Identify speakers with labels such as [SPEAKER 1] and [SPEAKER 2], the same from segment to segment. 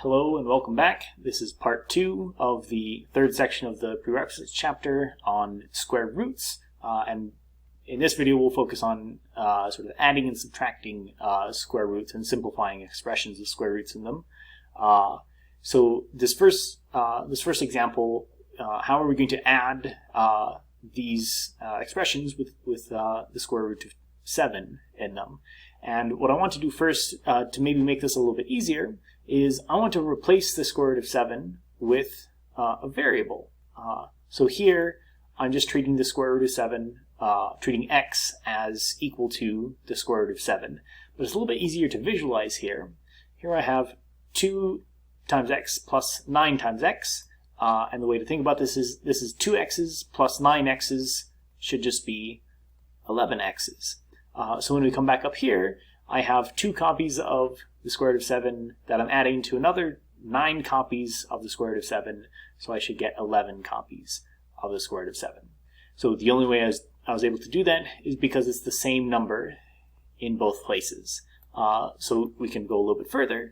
[SPEAKER 1] Hello and welcome back. This is part 2 of the third section of the prerequisites chapter on square roots. And in this video we'll focus on sort of adding and subtracting square roots and simplifying expressions with square roots in them. So this first example, how are we going to add these expressions with the square root of 7 in them? And what I want to do first to maybe make this a little bit easier is I want to replace the square root of 7 with a variable. So here I'm just treating the square root of 7, treating x as equal to the square root of 7. But it's a little bit easier to visualize here. Here I have 2 times x plus 9 times x. And the way to think about this is 2x's plus 9x's should just be 11x's. So when we come back up here, I have 2 copies of the square root of 7 that I'm adding to another 9 copies of the square root of 7, so I should get 11 copies of the square root of 7. So the only way I was able to do that is because it's the same number in both places. So we can go a little bit further.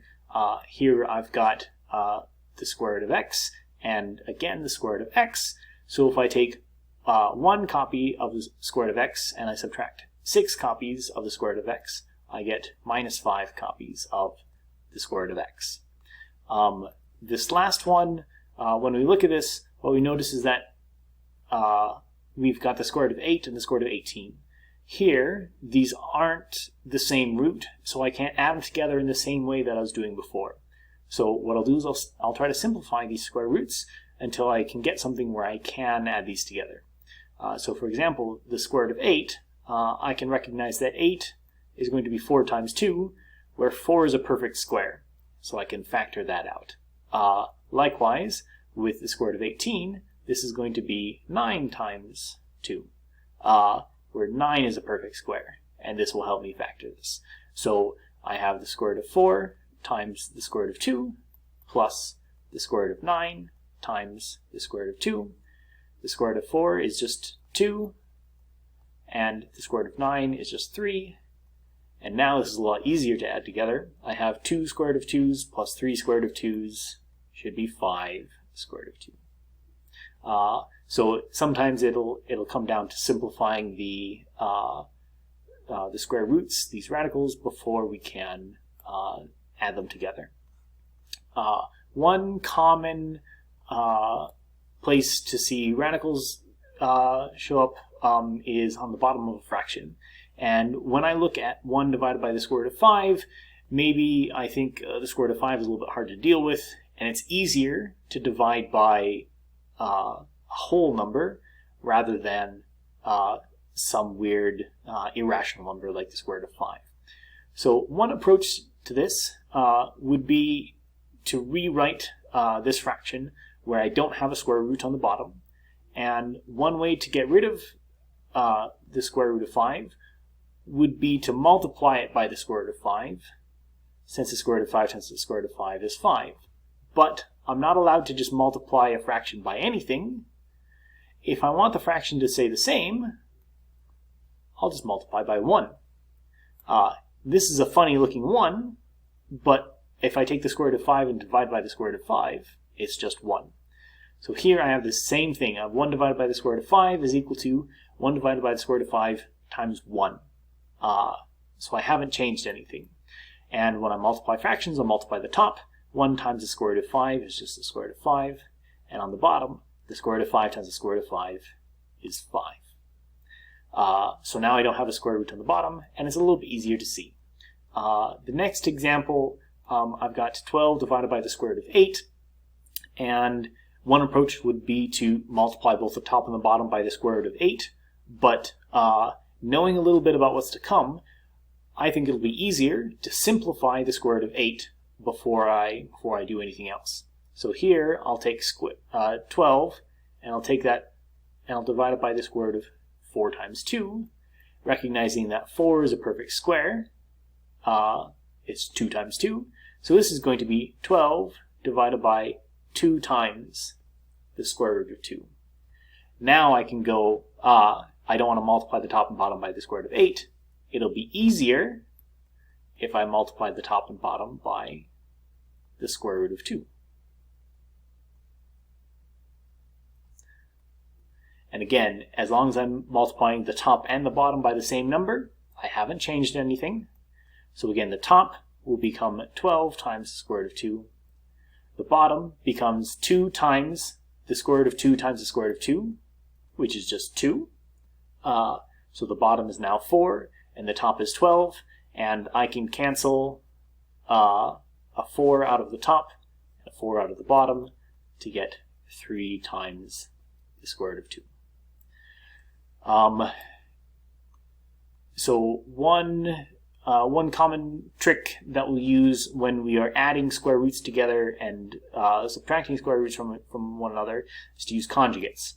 [SPEAKER 1] Here I've got the square root of x, and again the square root of x. So if I take 1 copy of the square root of x and I subtract 6 copies of the square root of x, I get minus 5 copies of the square root of x. This last one, when we look at this, what we notice is that we've got the square root of 8 and the square root of 18. Here, these aren't the same root, so I can't add them together in the same way that I was doing before. So what I'll do is I'll try to simplify these square roots until I can get something where I can add these together. So for example, the square root of 8, I can recognize that 8 is going to be 4 times 2, where 4 is a perfect square. So I can factor that out. Likewise, with the square root of 18, this is going to be 9 times 2, where 9 is a perfect square. And this will help me factor this. So I have the square root of 4 times the square root of 2, plus the square root of 9 times the square root of 2. The square root of 4 is just 2, and the square root of 9 is just 3. And now this is a lot easier to add together. I have 2 square root of 2's plus 3 square root of 2's should be 5 square root of 2. So sometimes it'll come down to simplifying the square roots, these radicals, before we can add them together. One common place to see radicals show up is on the bottom of a fraction. And when I look at 1 divided by the square root of 5, maybe I think the square root of 5 is a little bit hard to deal with, and it's easier to divide by a whole number rather than some weird irrational number like the square root of 5. So one approach to this would be to rewrite this fraction where I don't have a square root on the bottom. And one way to get rid of the square root of 5 would be to multiply it by the square root of 5, since the square root of 5 times the square root of 5 is 5. But I'm not allowed to just multiply a fraction by anything. If I want the fraction to stay the same, I'll just multiply by 1. This is a funny looking 1, but if I take the square root of 5 and divide by the square root of 5, it's just 1. So here I have the same thing. I have 1 divided by the square root of 5 is equal to 1 divided by the square root of 5 times 1. So I haven't changed anything. And when I multiply fractions, I'll multiply the top. 1 times the square root of 5 is just the square root of 5. And on the bottom, the square root of 5 times the square root of 5 is 5. So now I don't have a square root on the bottom, and it's a little bit easier to see. The next example, I've got 12 divided by the square root of 8. And one approach would be to multiply both the top and the bottom by the square root of 8. But knowing a little bit about what's to come, I think it'll be easier to simplify the square root of 8 before I do anything else. So here I'll take 12, and I'll take that and I'll divide it by the square root of 4 times 2, recognizing that 4 is a perfect square. It's 2 times 2. So this is going to be 12 divided by 2 times the square root of 2. Now I can go, I don't want to multiply the top and bottom by the square root of 8. It'll be easier if I multiply the top and bottom by the square root of 2. And again, as long as I'm multiplying the top and the bottom by the same number, I haven't changed anything. So again, the top will become 12 times the square root of 2. The bottom becomes 2 times the square root of 2 times the square root of 2, which is just 2. So the bottom is now 4, and the top is 12, and I can cancel a 4 out of the top and a 4 out of the bottom to get 3 times the square root of 2. So one common trick that we'll use when we are adding square roots together and subtracting square roots from one another is to use conjugates.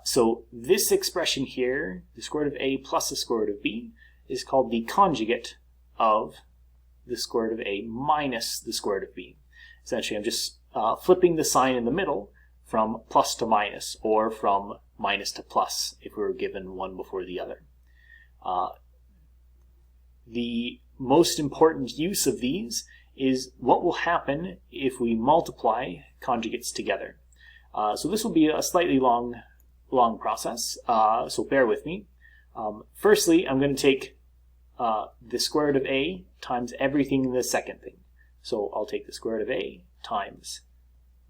[SPEAKER 1] So this expression here, the square root of a plus the square root of b, is called the conjugate of the square root of a minus the square root of b. Essentially, I'm just flipping the sign in the middle from plus to minus, or from minus to plus if we were given one before the other. The most important use of these is what will happen if we multiply conjugates together. So this will be a slightly long process, so bear with me. Firstly, I'm going to take the square root of a times everything in the second thing. So I'll take the square root of a times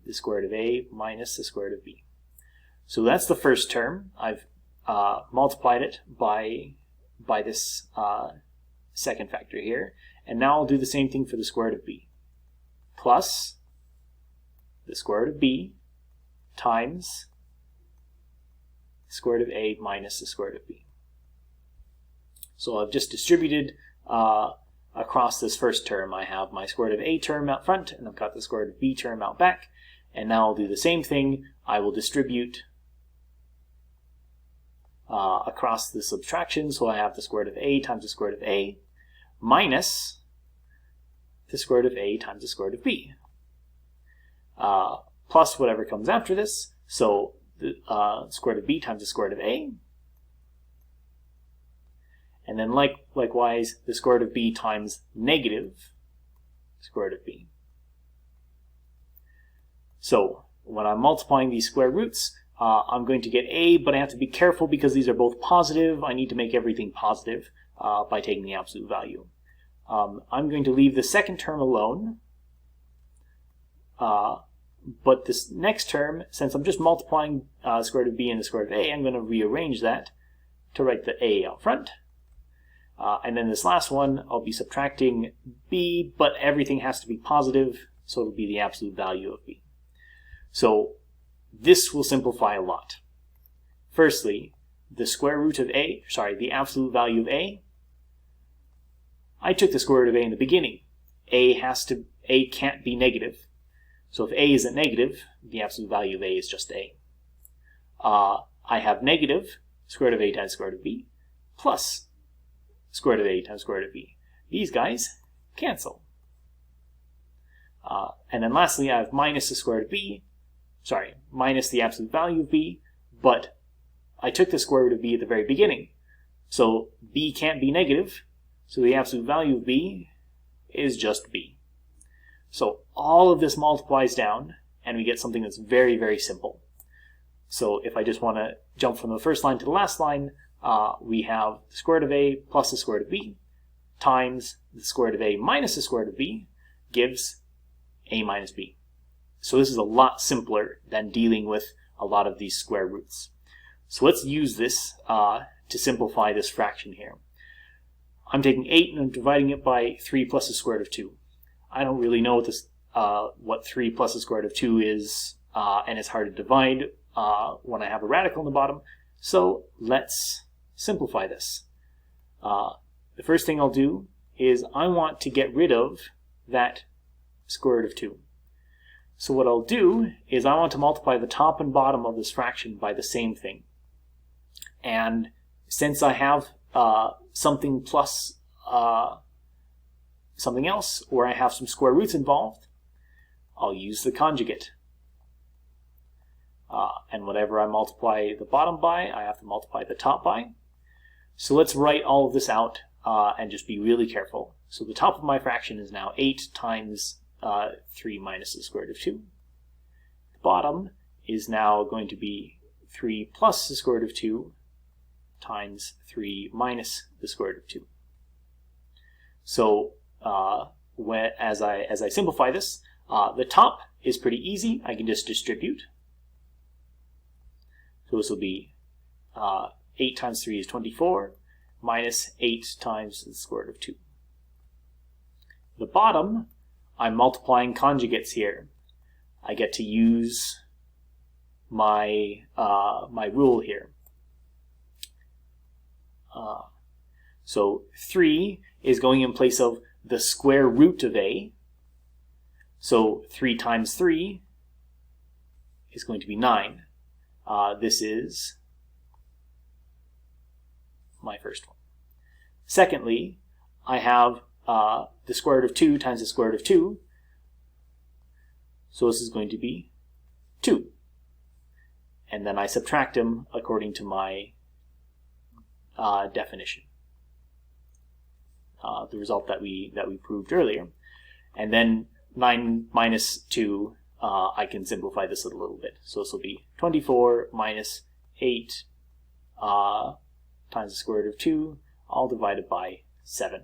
[SPEAKER 1] the square root of a minus the square root of b. So that's the first term. I've multiplied it by this second factor here. And now I'll do the same thing for the square root of b. Plus the square root of b times the square root of a minus the square root of b. So I've just distributed across this first term. I have my square root of a term out front, and I've got the square root of b term out back. And now I'll do the same thing. I will distribute across the subtraction, so I have the square root of a times the square root of a minus the square root of a times the square root of b, plus whatever comes after this, so the square root of b times the square root of a, and then likewise the square root of b times negative square root of b. So when I'm multiplying these square roots, I'm going to get a, but I have to be careful because these are both positive. I need to make everything positive by taking the absolute value. I'm going to leave the second term alone, but this next term, since I'm just multiplying the square root of b and the square root of a, I'm going to rearrange that to write the a out front. And then this last one, I'll be subtracting b, but everything has to be positive, so it'll be the absolute value of b. So this will simplify a lot. Firstly, the square root of a, the absolute value of a, I took the square root of a in the beginning. A can't be negative. So if a isn't negative, the absolute value of a is just a. I have negative square root of a times square root of b plus square root of a times square root of b. These guys cancel. And then lastly, I have minus the square root of b, minus the absolute value of b, but I took the square root of b at the very beginning. So b can't be negative, so the absolute value of b is just b. So all of this multiplies down, and we get something that's very, very simple. So if I just want to jump from the first line to the last line, we have the square root of a plus the square root of b times the square root of a minus the square root of b gives a minus b. So this is a lot simpler than dealing with a lot of these square roots. So let's use this to simplify this fraction here. I'm taking 8 and I'm dividing it by 3 plus the square root of 2. I don't really know what 3 plus the square root of 2 is, and it's hard to divide when I have a radical in the bottom. So let's simplify this. The first thing I'll do is I want to get rid of that square root of 2. So what I'll do is I want to multiply the top and bottom of this fraction by the same thing. And since I have something plus something else, or I have some square roots involved, I'll use the conjugate. And whatever I multiply the bottom by, I have to multiply the top by. So let's write all of this out and just be really careful. So the top of my fraction is now 8 times 3 minus the square root of 2. The bottom is now going to be 3 plus the square root of 2 times 3 minus the square root of 2. So as I simplify this, the top is pretty easy. I can just distribute. So this will be 8 times 3 is 24, minus 8 times the square root of 2. The bottom, I'm multiplying conjugates here. I get to use my my rule here. So 3 is going in place of the square root of a. So 3 times 3 is going to be 9. This is my first one. Secondly, I have the square root of 2 times the square root of 2. So this is going to be 2. And then I subtract them according to my definition. The result that we proved earlier. And then 9 minus 2, I can simplify this a little bit. So this will be 24 minus 8 times the square root of 2, all divided by 7.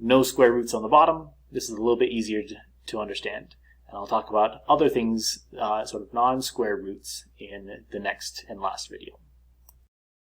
[SPEAKER 1] No square roots on the bottom. This is a little bit easier to understand. And I'll talk about other things, sort of non-square roots, in the next and last video.